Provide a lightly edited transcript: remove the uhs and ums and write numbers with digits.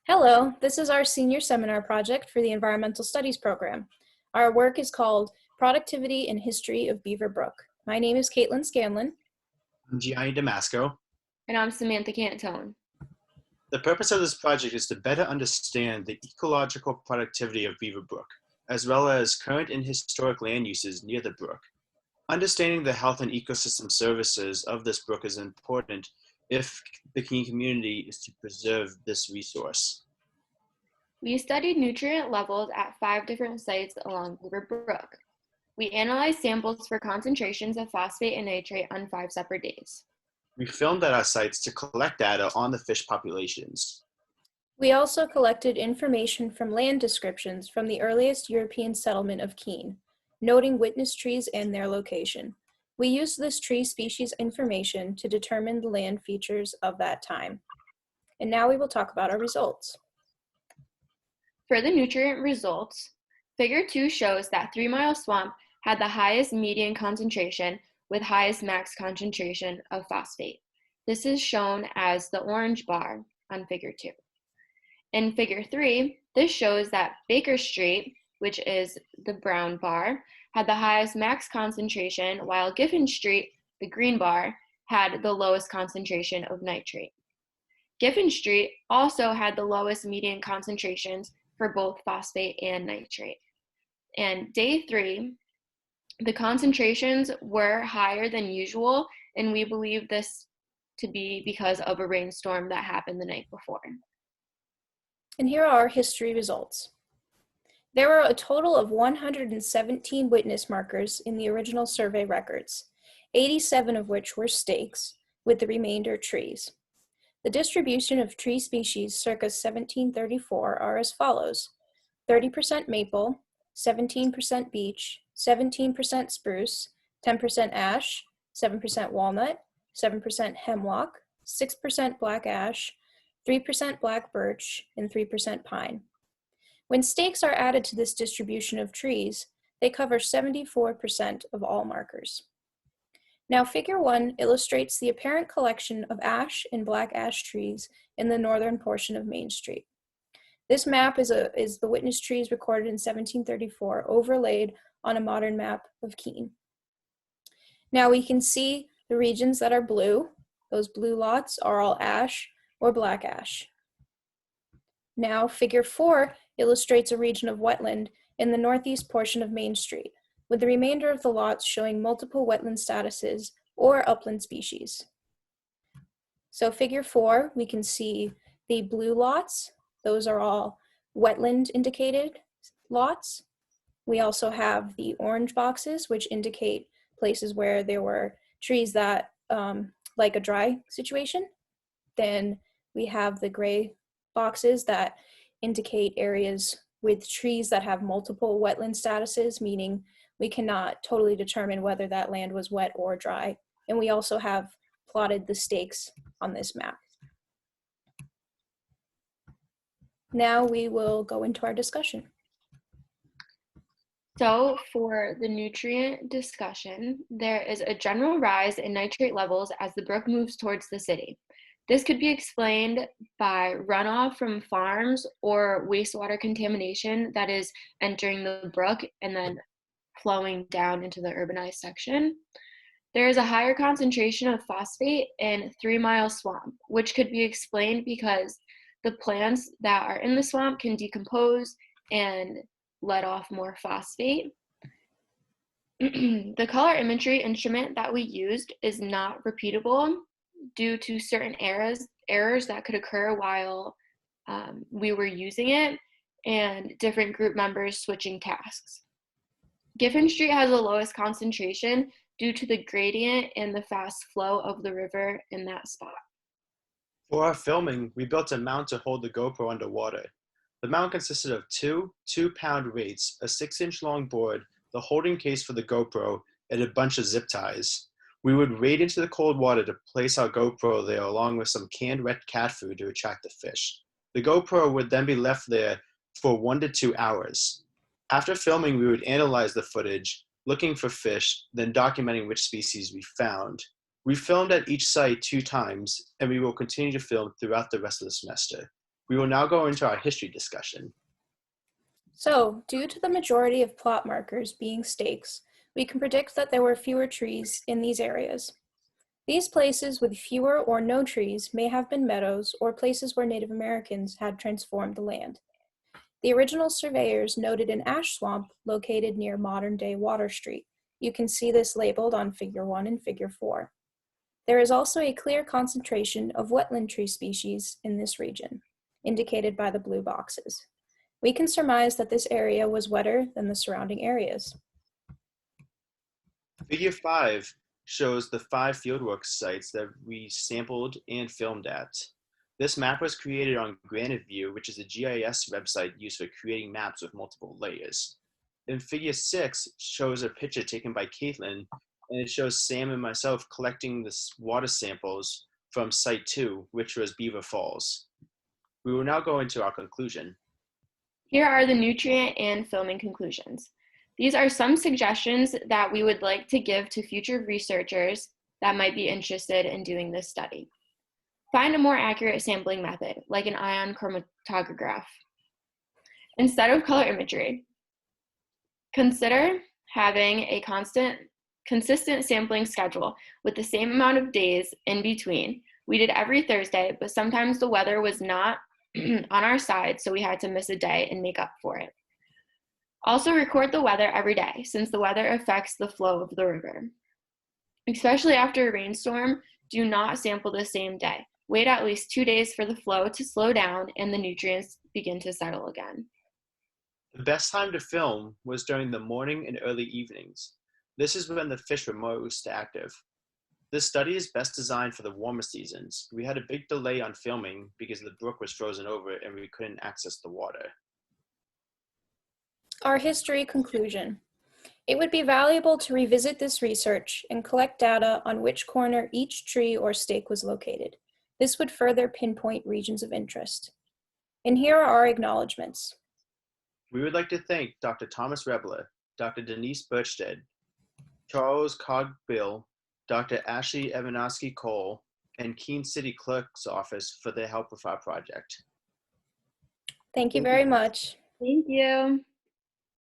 Hello, this is our senior seminar project for the Environmental Studies program. Our work is called Productivity and History of Beaver Brook. My name is Scanlon. I'm Gianni DeMasco. And I'm Samantha Cantone. The purpose of this project is to better understand the ecological productivity of Beaver Brook, as well as current and historic land uses near the brook. Understanding the health and ecosystem services of this brook is important if the community is to preserve this resource. We studied nutrient levels at 5 different sites along Beaver Brook. We analyzed samples for concentrations of phosphate and nitrate on 5 separate days. We filmed at our sites to collect data on the fish populations. We also collected information from land descriptions from the earliest European settlement of Keene, noting witness trees and their location. We used this tree species information to determine the land features of that time. And now we will talk about our results. For the nutrient results, Figure 2 shows that 3 Mile Swamp had the highest median concentration with highest max concentration of phosphate. This is shown as the orange bar on Figure 2. In Figure 3, this shows that Baker Street, which is the brown bar, had the highest max concentration, while Giffen Street, the green bar, had the lowest concentration of nitrate. Giffen Street also had the lowest median concentrations for both phosphate and nitrate. And day 3, the concentrations were higher than usual, and we believe this to be because of a rainstorm that happened the night before. And here are our history results. There were a total of 117 witness markers in the original survey records, 87 of which were stakes, with the remainder trees. The distribution of tree species circa 1734 are as follows: 30% maple, 17% beech, 17% spruce, 10% ash, 7% walnut, 7% hemlock, 6% black ash, 3% black birch, and 3% pine. When stakes are added to this distribution of trees, they cover 74% of all markers. Now, Figure 1 illustrates the apparent collection of ash and black ash trees in the northern portion of Main Street. This map is the witness trees recorded in 1734 overlaid on a modern map of Keene. Now we can see the regions that are blue. Those blue lots are all ash or black ash. Now Figure 4 illustrates a region of wetland in the northeast portion of Main Street, with the remainder of the lots showing multiple wetland statuses or upland species. So Figure 4, we can see the blue lots. Those are all wetland indicated lots. We also have the orange boxes, which indicate places where there were trees that, like a dry situation. Then we have the gray boxes that indicate areas with trees that have multiple wetland statuses, meaning we cannot totally determine whether that land was wet or dry. And we also have plotted the stakes on this map. Now we will go into our discussion. So for the nutrient discussion, there is a general rise in nitrate levels as the brook moves towards the city. This could be explained by runoff from farms or wastewater contamination that is entering the brook and then flowing down into the urbanized section. There is a higher concentration of phosphate in 3 Mile Swamp, which could be explained because the plants that are in the swamp can decompose and let off more phosphate. The color imagery instrument that we used is not repeatable due to certain errors that could occur while we were using it and different group members switching tasks. Giffen Street has the lowest concentration due to the gradient and the fast flow of the river in that spot. For our filming, we built a mount to hold the GoPro underwater. The mount consisted of two 2-pound weights, a 6-inch long board, the holding case for the GoPro, and a bunch of zip ties. We would wade into the cold water to place our GoPro there along with some canned wet cat food to attract the fish. The GoPro would then be left there for 1 to 2 hours. After filming, we would analyze the footage, looking for fish, then documenting which species we found. We filmed at each site 2 times, and we will continue to film throughout the rest of the semester. We will now go into our history discussion. So, due to the majority of plot markers being stakes, we can predict that there were fewer trees in these areas. These places with fewer or no trees may have been meadows or places where Native Americans had transformed the land. The original surveyors noted an ash swamp located near modern-day Water Street. You can see this labeled on Figure 1 and Figure 4. There is also a clear concentration of wetland tree species in this region, indicated by the blue boxes. We can surmise that this area was wetter than the surrounding areas. Figure 5 shows the 5 fieldwork sites that we sampled and filmed at. This map was created on Granite View, which is a GIS website used for creating maps with multiple layers. And Figure 6 shows a picture taken by Caitlin, and it shows Sam and myself collecting the water samples from Site 2, which was Beaver Falls. We will now go into our conclusion. Here are the nutrient and filming conclusions. These are some suggestions that we would like to give to future researchers that might be interested in doing this study. Find a more accurate sampling method, like an ion chromatograph, instead of color imagery. Consider having a consistent sampling schedule with the same amount of days in between. We did every Thursday, but sometimes the weather was not on our side, so we had to miss a day and make up for it. Also record the weather every day, since the weather affects the flow of the river. Especially after a rainstorm, do not sample the same day. Wait at least 2 days for the flow to slow down and the nutrients begin to settle again. The best time to film was during the morning and early evenings. This is when the fish were most active. This study is best designed for the warmer seasons. We had a big delay on filming because the brook was frozen over and we couldn't access the water. Our history conclusion. It would be valuable to revisit this research and collect data on which corner each tree or stake was located. This would further pinpoint regions of interest. And here are our acknowledgements. We would like to thank Dr. Thomas Rebler, Dr. Denise Birchstead, Charles Cogbill, Dr. Ashley Evanowski-Cole, and Keene City Clerk's Office for their help with our project. Thank you very much. Thank you.